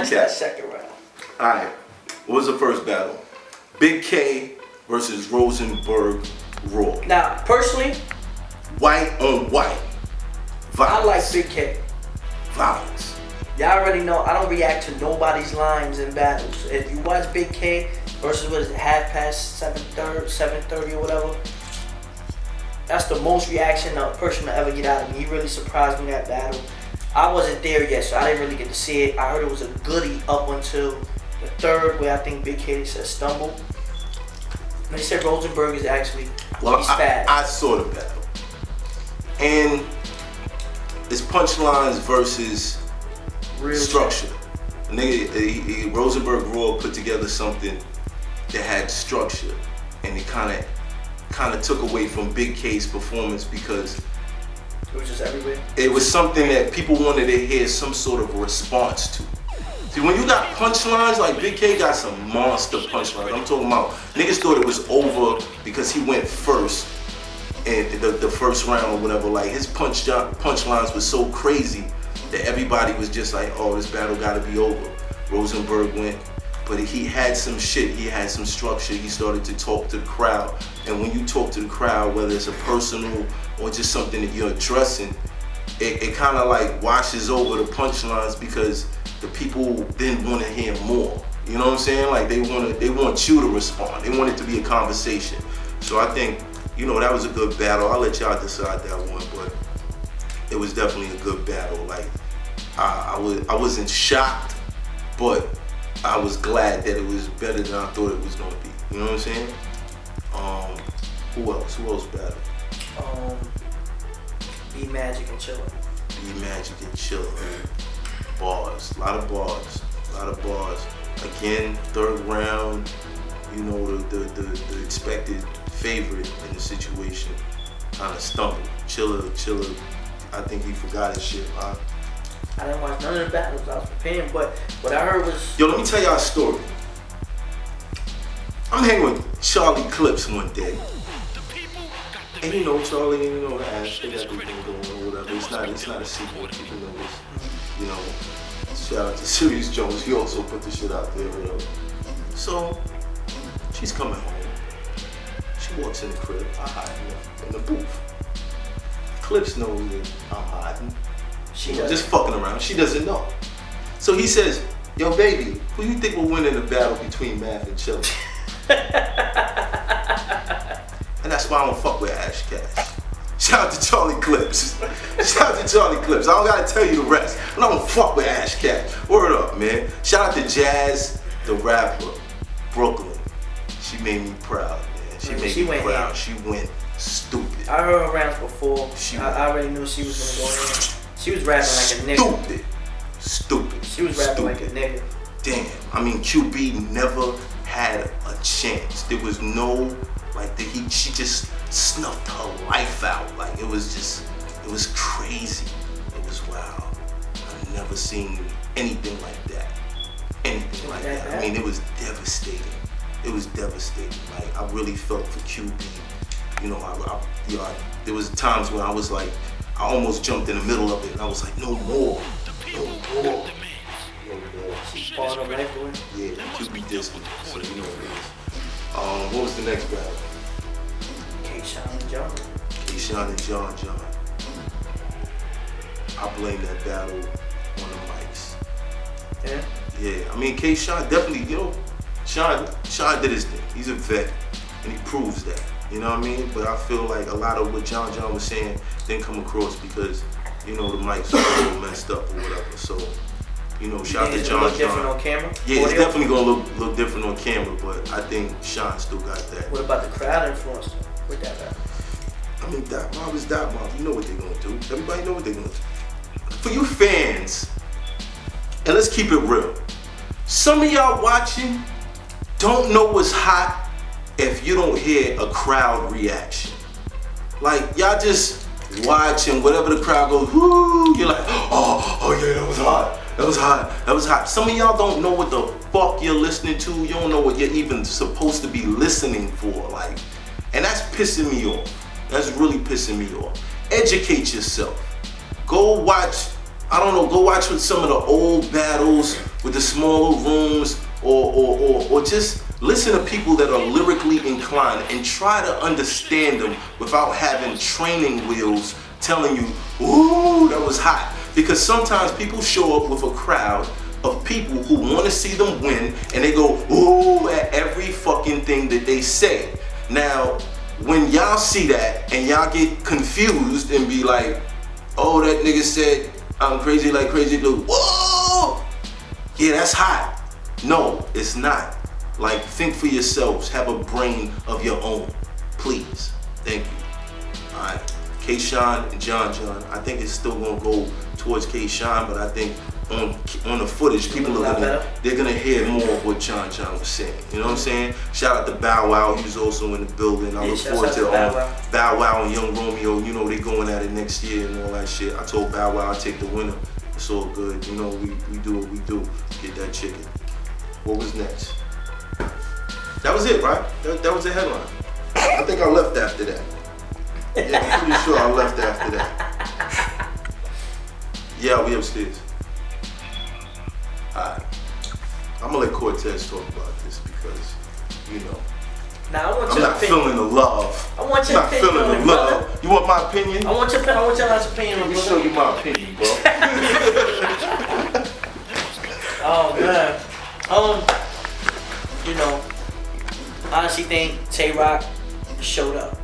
That recap. second round. All right. What was the first battle? Big K versus Rosenberg Raw. Now, personally, White on white. Violence. I like Big K. Violence. Y'all already know I don't react to nobody's lines in battles. If you watch Big K versus what is it, 7:30 or whatever, that's the most reaction a person will ever get out of me. He really surprised me in that battle. I wasn't there yet, so I didn't really get to see it. I heard it was a goodie up until the third, where I think Big K said stumble. And they said Rosenberg is actually he's fast. I saw the battle, and it's punchlines versus Real structure. Rosenberg Raw put together something that had structure, and it kind of took away from Big K's performance because It was just everywhere. it was something that people wanted to hear some sort of response to. See, when you got punchlines, like Big K got some monster punchlines. I'm talking about niggas thought it was over because he went first in the first round or whatever. Like his punchlines was so crazy that everybody was just like, oh, this battle gotta be over. Rosenberg went, but he had some shit, he had some structure. He started to talk to the crowd. And when you talk to the crowd, whether it's a personal or just something that you're addressing, it kind of like washes over the punchlines because the people didn't want to hear more. You know what I'm saying? Like they want you to respond. They want it to be a conversation. So I think, that was a good battle. I'll let y'all decide that one, but it was definitely a good battle. Like I wasn't shocked, but I was glad that it was better than I thought it was gonna be. You know what I'm saying? Who else battled? Be Magic and Chillin'. Be Magic and Chillin'. Bars, a lot of bars. Again, third round, the expected favorite in the situation kind of stumbled. Chiller, I think he forgot his shit, huh? I didn't watch none of the battles. I was preparing, but what I heard was... Yo, let me tell y'all a story. I'm hanging with Charlie Clips one day. And Charlie, the ass, they got their thing going or whatever. It's not a secret. People know this. Shout out to Sirius Jones. He also put the shit out there, whatever. So, she's coming home. She walks in the crib. I hide in the booth. Clips knows that I'm hiding. She just fucking around. She doesn't know. So he says, yo, baby, who you think will win in the battle between Math and Chiller? And that's why I don't fuck with Ash Cash. Shout out to Charlie Clips. I don't gotta tell you the rest. But I don't fuck with Ash Cash. Word up, man. Shout out to Jazz, the rapper, Brooklyn. She made me proud, man. She made me proud. In. She went stupid. I heard her rounds before. I already knew she was gonna go in. She was rapping like a nigga. Stupid. She was rapping like a nigga. Damn. I mean, QB never had a chance. There was no, she just snuffed her life out. Like, it was crazy. It was wild. I've never seen anything like that. I mean, it was devastating. Like, I really felt for QB. There was times when I was like, I almost jumped in the middle of it, and I was like, no more. She's part of that one. Yeah, QB distant, so you know what it is. What was the next battle? K-Shine and John. K-Shine and John. I blame that battle on the mics. Yeah? Yeah, I mean, K-Shine definitely, Sean did his thing. He's a vet, and he proves that. You know what I mean? But I feel like a lot of what John was saying didn't come across because, the mics were a little messed up or whatever. So, shout out to John. Look different on camera? Yeah, it's definitely gonna look different on camera, but I think Sean still got that. What about the crowd influence with that battle? I mean, that mob is that mob. You know what they're gonna do. Everybody know what they're gonna do. For you fans, and let's keep it real. Some of y'all watching don't know what's hot if you don't hear a crowd reaction. Like, y'all just watch and whatever the crowd goes, whoo, you're like, oh yeah, that was hot. Some of y'all don't know what the fuck you're listening to. You don't know what you're even supposed to be listening for. Like, and that's pissing me off. That's really pissing me off. Educate yourself. Go watch, go watch some of the old battles with the smaller rooms, or just listen to people that are lyrically inclined and try to understand them without having training wheels telling you, ooh, that was hot. Because sometimes people show up with a crowd of people who want to see them win, and they go, ooh, at every fucking thing that they say. Now, when y'all see that and y'all get confused and be like, oh, that nigga said I'm crazy like crazy glue. Whoa! Yeah, that's hot. No, it's not. Like, think for yourselves. Have a brain of your own. Please. Thank you. Alright. K-Shine and John. I think it's still gonna go towards K-Shine, but I think on the footage, people are gonna hear more of what John was saying. You know what I'm saying? Shout out to Bow Wow, he was also in the building. I look forward to Bow Wow and Young Romeo. You know they going at it next year and all that shit. I told Bow Wow I'll take the winner. It's all good. You know we do what we do. Get that chicken. What was next? That was it, right? That was the headline. I think I left after that. Yeah, I'm pretty sure I left after that. Yeah, we upstairs. Alright. I'm gonna let Cortez talk about this because, you know, now, I'm not feeling the love. I want your opinion. I'm not feeling the love. You want my opinion? I want your opinion. Let me show you my opinion, bro. Oh man. You know, I honestly think Tay-Rock showed up.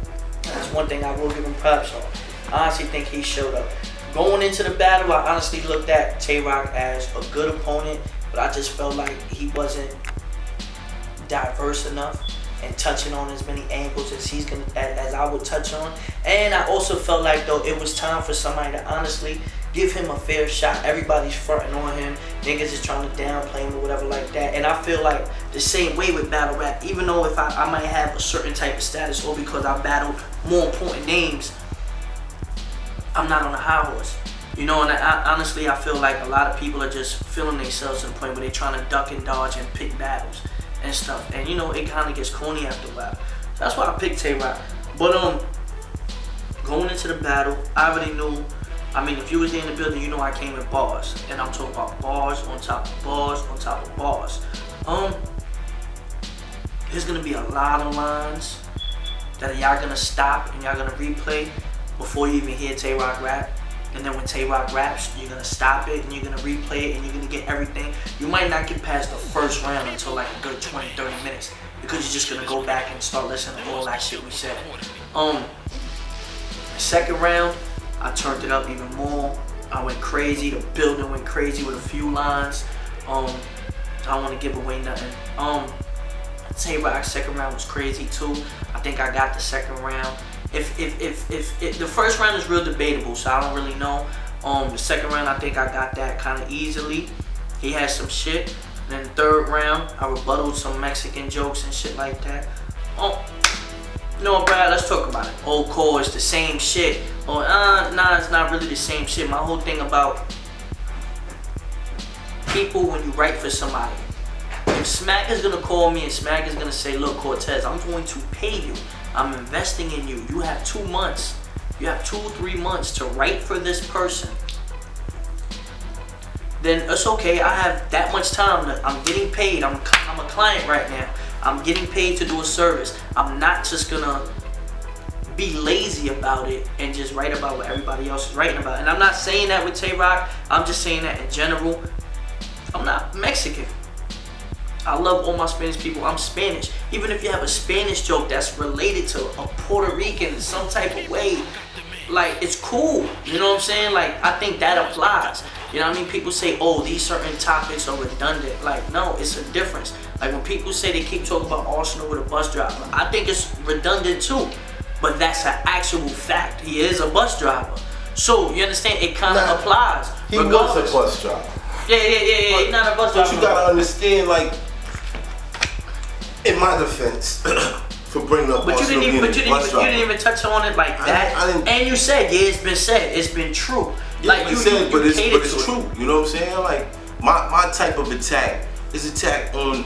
That's one thing I will give him props on. I honestly think he showed up. Going into the battle, I honestly looked at Tay-Rock as a good opponent, but I just felt like he wasn't diverse enough and touching on as many angles as I would touch on. And I also felt like though it was time for somebody to honestly give him a fair shot. Everybody's fronting on him. Niggas is trying to downplay him or whatever like that. And I feel like the same way with battle rap, even though if I might have a certain type of status or because I battled more important names, I'm not on a high horse. You know, and honestly, I feel like a lot of people are just feeling themselves to the point where they're trying to duck and dodge and pick battles and stuff. And you know, it kind of gets corny after a while. So that's why I picked Tay-Rock. But going into the battle, I already knew. I mean, if you was there in the building, you know I came with bars. And I'm talking about bars on top of bars on top of bars. There's gonna be a lot of lines that y'all gonna stop and y'all gonna replay before you even hear Tay-Rock rap. And then when Tay-Rock raps, you're gonna stop it and you're gonna replay it and you're gonna get everything. You might not get past the first round until like a good 20, 30 minutes because you're just gonna go back and start listening to all that shit we said. The second round, I turned it up even more. I went crazy. The building went crazy with a few lines. I don't want to give away nothing. Tay-Rock's second round was crazy too. I think I got the second round. If the first round is real debatable, so I don't really know. The second round, I think I got that kind of easily. He had some shit. And then the third round, I rebutted some Mexican jokes and shit like that. No, Brad, let's talk about it. Old core, it's the same shit. Nah, it's not really the same shit. My whole thing about people when you write for somebody. If Smack is gonna call me and Smack is gonna say, look, Cortez, I'm going to pay you. I'm investing in you. You have 2 months. You have 2-3 months to write for this person. Then it's okay. I have that much time. I'm getting paid. I'm a client right now. I'm getting paid to do a service. I'm not just gonna be lazy about it and just write about what everybody else is writing about. And I'm not saying that with Tay-Rock. I'm just saying that in general. I'm not Mexican. I love all my Spanish people. I'm Spanish. Even if you have a Spanish joke that's related to a Puerto Rican in some type of way, like, it's cool. You know what I'm saying? Like, I think that applies. You know what I mean? People say, oh, these certain topics are redundant. Like, no, it's a difference. Like, when people say they keep talking about Arsenal with a bus driver, I think it's redundant too. But that's an actual fact. He is a bus driver. So, you understand? It kind of applies. He was a bus driver. Yeah. He's not a bus driver. But you gotta understand, like, in my defense, for bringing up Arsenal being a bus driver. You didn't even touch on it like that. I didn't, and you said, yeah, it's been said. It's been true. Yeah, like you said, but it's true. You know what I'm saying? Like, my type of attack is attack on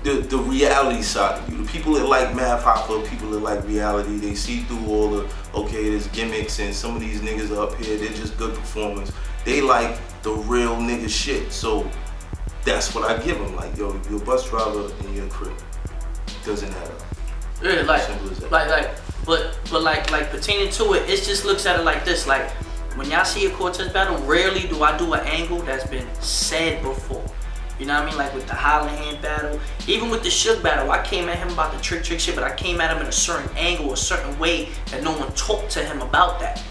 the reality side of you. The people that like Math Hoffa, people that like reality, they see through all the, okay, there's gimmicks and some of these niggas are up here, they're just good performers. They like the real nigga shit. So that's what I give him. Like, yo, you're a bus driver in your crib. Doesn't matter. Yeah, like pertaining to it, it just looks at it like this. Like, when y'all see a Cortez battle, rarely do I do an angle that's been said before. You know what I mean? Like with the Holland battle, even with the Suge battle, I came at him about the trick shit, but I came at him in a certain angle, a certain way that no one talked to him about that.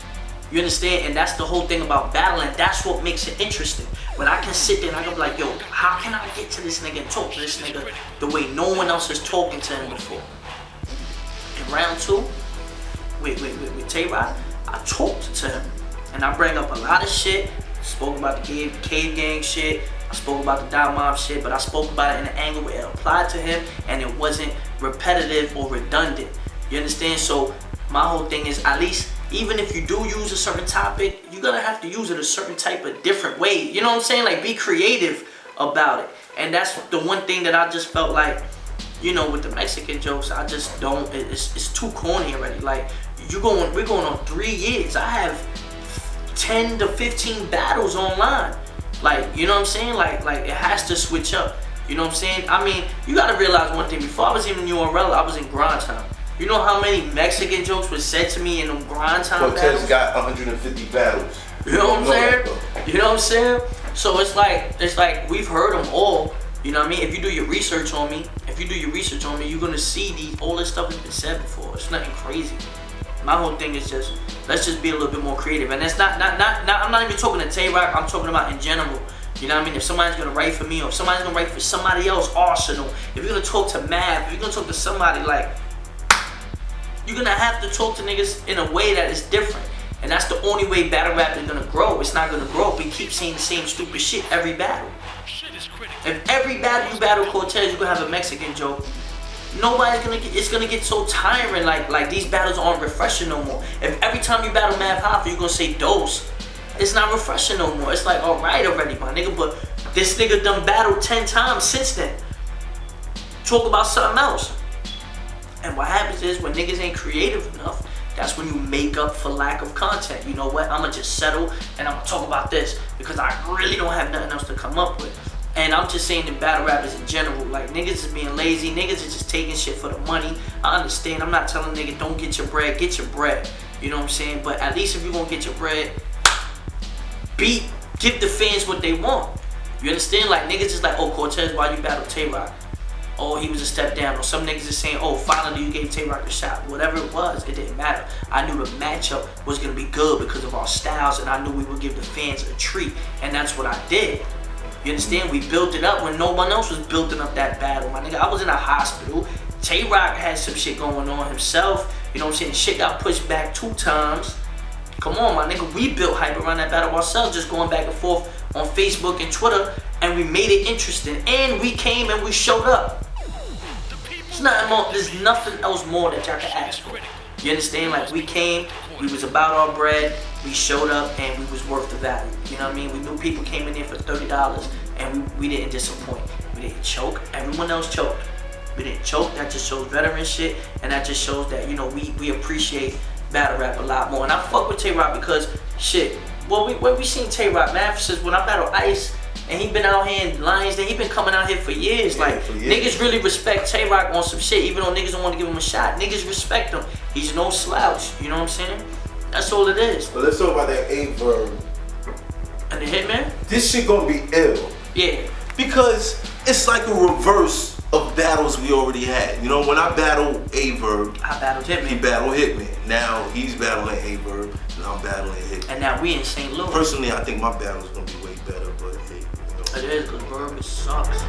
You understand? And that's the whole thing about battling. That's what makes it interesting. When I can sit there and I can be like, yo, how can I get to this nigga and talk to this nigga the way no one else is talking to him before? In round 2, with Tay-Rock, I talked to him. And I bring up a lot of shit. Spoke about the Cave Gang shit. I spoke about the Dot Mob shit, but I spoke about it in an angle where it applied to him and it wasn't repetitive or redundant. You understand? So my whole thing is, at least, even if you do use a certain topic, you're gonna have to use it a certain type of different way. You know what I'm saying? Like, be creative about it. And that's the one thing that I just felt like, you know, with the Mexican jokes, I just don't, it's too corny already. Like, we're going on 3 years. I have 10 to 15 battles online. Like, you know what I'm saying? Like it has to switch up. You know what I'm saying? I mean, you gotta realize one thing. Before I was even in URL, I was in grind time. You know how many Mexican jokes were said to me in them grind time Cortez battles? got 150 battles. You know what I'm saying? You know what I'm saying? So it's like we've heard them all. You know what I mean? If you do your research on me, you're gonna see all this stuff has been said before. It's nothing crazy. My whole thing is just, let's just be a little bit more creative. And that's not I'm not even talking to Tay-Rock, I'm talking about in general. You know what I mean? If somebody's gonna write for me, or if somebody's gonna write for somebody else, Arsenal, if you're gonna talk to Mav, if you're gonna talk to somebody, like, you're gonna have to talk to niggas in a way that is different. And that's the only way battle rap is gonna grow. It's not gonna grow if we keep saying the same stupid shit every battle. If every battle you battle Cortez, you're gonna have a Mexican joke. Nobody's gonna get, it's gonna get so tiring, like these battles aren't refreshing no more. If every time you battle Mav Hoffa, you're gonna say dose, it's not refreshing no more. It's like, alright already, my nigga, but this nigga done battled 10 times since then. Talk about something else. And what happens is, when niggas ain't creative enough, that's when you make up for lack of content. You know what, I'ma just settle and I'ma talk about this because I really don't have nothing else to come up with. And I'm just saying, the battle rappers in general, like, niggas is being lazy, niggas is just taking shit for the money. I understand, I'm not telling niggas don't get your bread, get your bread. You know what I'm saying? But at least if you gonna get your bread, give the fans what they want. You understand? Like, niggas is like, oh, Cortez, why you battle Tay-Rock? Oh, he was a step down. Or some niggas is saying, oh, finally you gave Tay-Rock a shot. Whatever it was, it didn't matter. I knew the matchup was gonna be good because of our styles, and I knew we would give the fans a treat, and that's what I did. You understand? We built it up when no one else was building up that battle, my nigga. I was in a hospital. Tay-Rock had some shit going on himself. You know what I'm saying? Shit got pushed back 2 times. Come on, my nigga. We built hype around that battle ourselves, just going back and forth on Facebook and Twitter, and we made it interesting. And we came and we showed up. There's nothing more. There's nothing else more that y'all can ask for. You understand? Like, we came, we was about our bread, we showed up, and we was worth the value. You know what I mean? We knew people came in there for $30, and we didn't disappoint. We didn't choke. Everyone else choked. We didn't choke. That just shows veteran shit, and that just shows that, you know, we appreciate battle rap a lot more. And I fuck with Tay-Rock because, shit, well, we seen Tay-Rock, man, since when I battled Ice, and he been out here in Lions Den, he been coming out here for years. Yeah, like, for years. Niggas really respect Tay-Rock on some shit, even though niggas don't want to give him a shot. Niggas respect him. He's no slouch, you know what I'm saying? That's all it is. But let's talk about that A-Verb. And the Hitman? This shit gonna be ill. Yeah. Because it's like a reverse of battles we already had. You know, when I battled A-Verb, I battled Hitman. he battled Hitman. Now he's battling A-Verb, and I'm battling Hitman. And now we in St. Louis. Personally, I think my battle's gonna be way better, but hey, you know. It is, because Verb sucks.